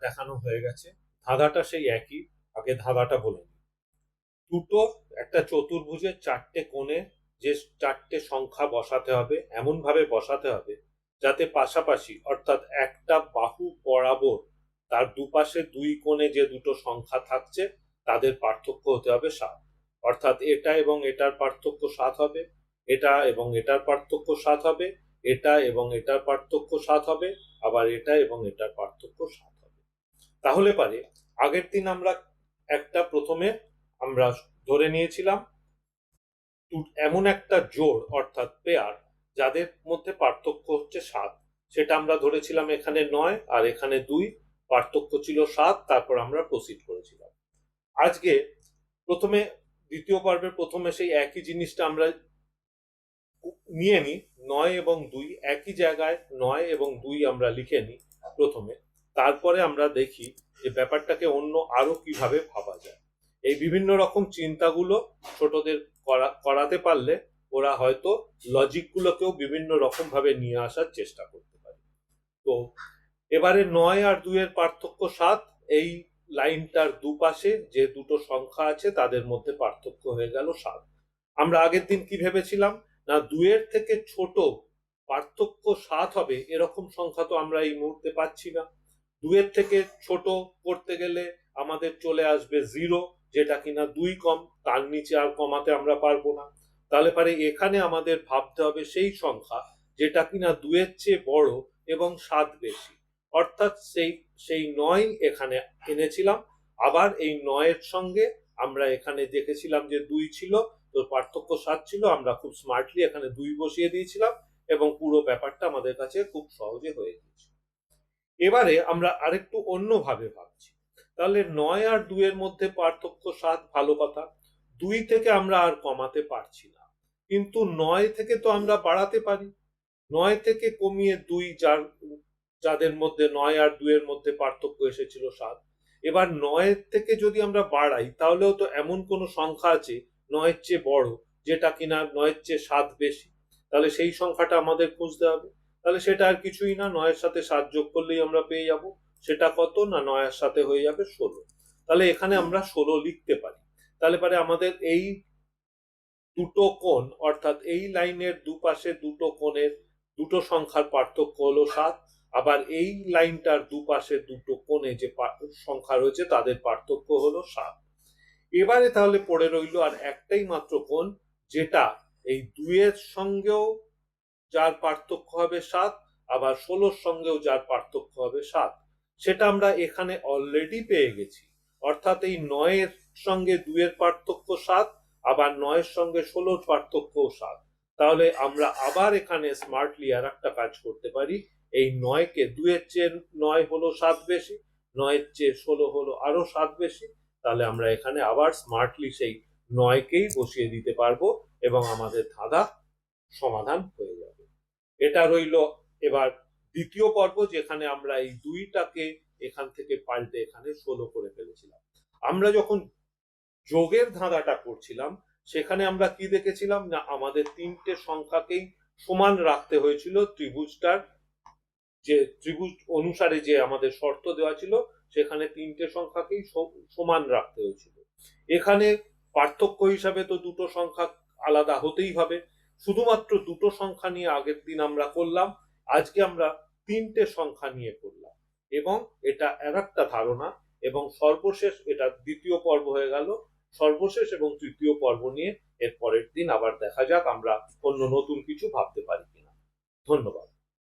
দেখানো হয়ে গেছে। ধাঁধাটা সেই একই, আগে ধাঁধাটা বলে নিই। দুটো একটা চতুর্ভুজের চারটে কোণে যে চারটে সংখ্যা বসাতে হবে, এমন ভাবে বসাতে হবে যাতে পাশাপাশি অর্থাৎ একটা বাহু বরাবর তার দুপাশে দুই কোণে যে দুটো সংখ্যা থাকছে তাদের পার্থক্য হতে হবে 7। অর্থাৎ এটা এবং এটার পার্থক্য 7 হবে, এটা এবং এটার পার্থক্য 7 হবে, এটা এবং এটার পার্থক্য 7 হবে, আবার এটা এবং এটার পার্থক্য 7 হবে। তাহলে পারে আগের দিন আমরা একটা প্রথমে আমরা ধরে নিয়েছিলাম এমন একটা জোড় অর্থাৎ পেয়ার যাদের মধ্যে পার্থক্য হচ্ছে 7, সেটা আমরা ধরেছিলাম এখানে 9 আর এখানে 2, পার্থক্য ছিল 7। তারপর আমরা প্রসিড করেছিলাম। আজকে প্রথমে দ্বিতীয় পর্বের প্রথমে সেই একই জিনিসটা আমরা নিয়ে নিই, 9 এবং 2 একই জায়গায় 9 এবং 2 আমরা লিখে নিই প্রথমে। তারপরে আমরা দেখি যে ব্যাপারটাকে অন্য আরো কিভাবে ভাবা যায়। এই বিভিন্ন রকম চিন্তাগুলো ছোটদের করাতে পারলে ওরা হয়তো লজিক গুলোকেও বিভিন্ন রকম ভাবে নিয়ে আসার চেষ্টা করতে পারে। তো এবারে 9 আর 2 এর পার্থক্য 7, এই লাইনটার দুপাশে যে দুটো সংখ্যা আছে তাদের মধ্যে পার্থক্য হয়ে গেল 7। আমরা আগের দিন কি ভেবেছিলাম না 2 এর থেকে ছোট পার্থক্য 7 হবে এরকম সংখ্যা তো আমরা এই মুহূর্তে পাচ্ছি না। 2 এর থেকে ছোট করতে গেলে আমাদের চলে আসবে 0, যেটা কিনা 2 কম, তার নিচে আর কমাতে আমরা পারবো না। তাহলে পারে এখানে আমাদের ভাবতে হবে সেই সংখ্যা যেটা কিনা 2 এর চেয়ে বড় এবং 7 বেশি। অর্থাৎ সেই 9 এখানে এনেছিলাম, আবার এই 9 এর সঙ্গে আমরা এখানে দেখেছিলাম যে 2 ছিল, তো পার্থক্য 7 ছিল, আমরা খুব স্মার্টলি এখানে 2 বসিয়ে দিয়েছিলাম এবং পুরো ব্যাপারটা আমাদের কাছে খুব সহজে হয়ে গেছে। এবারে আমরা আরেকটু অন্যভাবে ভাবছি। তাহলে 9 আর 2 এর মধ্যে পার্থক্য 7, ভালো কথা। 2 থেকে আমরা আর কমাতে পারছি না, কিন্তু 9 থেকে তো আমরা বাড়াতে পারি। 9 থেকে কমিয়ে 2, যাদের মধ্যে 9 আর 2 এর মধ্যে পার্থক্য এসেছিল 7। এবার 9 থেকে যদি আমরা বাড়াই তাহলেও তো এমন কোন সংখ্যা আছে 9 এর চেয়ে বড় যেটা কিনা 9 এর চেয়ে 7 বেশি। তাহলে সেই সংখ্যাটা আমাদের খুঁজতে হবে। তাহলে সেটা আর কিছুই না, 9 এর সাথে 7 যোগ করলেই আমরা পেয়ে যাব। সেটা কত না 9 এর সাথে হয়ে যাবে 16। তাহলে এখানে আমরা 16 লিখতে পারি। তাহলে পারে আমাদের এই দুটো কোণ অর্থাৎ এই লাইনের দুপাশে দুটো কোণের দুটো সংখ্যার পার্থক্য হলো 7, আবার এই লাইনটার দুপাশে দুটো কোণে যে সংখ্যা রয়েছে তাদের পার্থক্য হলো 7। এবারে তাহলে পড়ে রইল আর একটাই মাত্র কোণ, যেটা এই 2 এর সঙ্গেও যার পার্থক্য হবে 7, আবার 16 সঙ্গেও যার পার্থক্য হবে 7। সেটা আমরা এখানে অলরেডি পেয়ে গেছি। অর্থাৎ এই 9 এর সঙ্গে 2 এর পার্থক্য 7, আবার 9 এর সঙ্গে 16 পার্থক্য 7। তাহলে আমরা আবার এখানে স্মার্টলি আর একটা কাজ করতে পারি। এই 9 কে 2 এর চেয়ে 9 হলো 7 বেশি, 9 এর চেয়ে 16 হলো আরো 7 বেশি। তাহলে আমরা এখানে আবার স্মার্টলি সেই 9 কেই বসিয়ে দিতে পারবো এবং আমাদের ধাঁধা সমাধান হয়ে যাবে। এটা রইল এবার দ্বিতীয় পর্ব, যেখানে আমরা এই 2টাকে এখান থেকে পাল্টে এখানে 16 করে ফেলেছিলাম। আমরা যখন যোগের ধাঁধাটা করছিলাম সেখানে আমরা কি দেখেছিলাম না আমাদের তিনটে সংখ্যাকেই সমান রাখতে হয়েছিল ত্রিভুজটার যে ত্রিভুজ অনুসারে যে আমাদের শর্ত দেওয়া ছিল সেখানে তিনটে সংখ্যাকেই সমান রাখতে হয়েছিল। এখানে পার্থক্য হিসাবে তো দুটো সংখ্যা আলাদা হতেই হবে। শুধুমাত্র দুটো সংখ্যা নিয়ে আগের দিন আমরা করলাম, আজকে আমরা তিনটে সংখ্যা নিয়ে করলাম এবং এটা আর একটা ধারণা। এবং সর্বশেষ এটা দ্বিতীয় পর্ব হয়ে গেল। সর্বশেষ এবং তৃতীয় পর্ব নিয়ে এর পরের দিন আবার দেখা যাক আমরা অন্য নতুন কিছু ভাবতে পারি কিনা। ধন্যবাদ।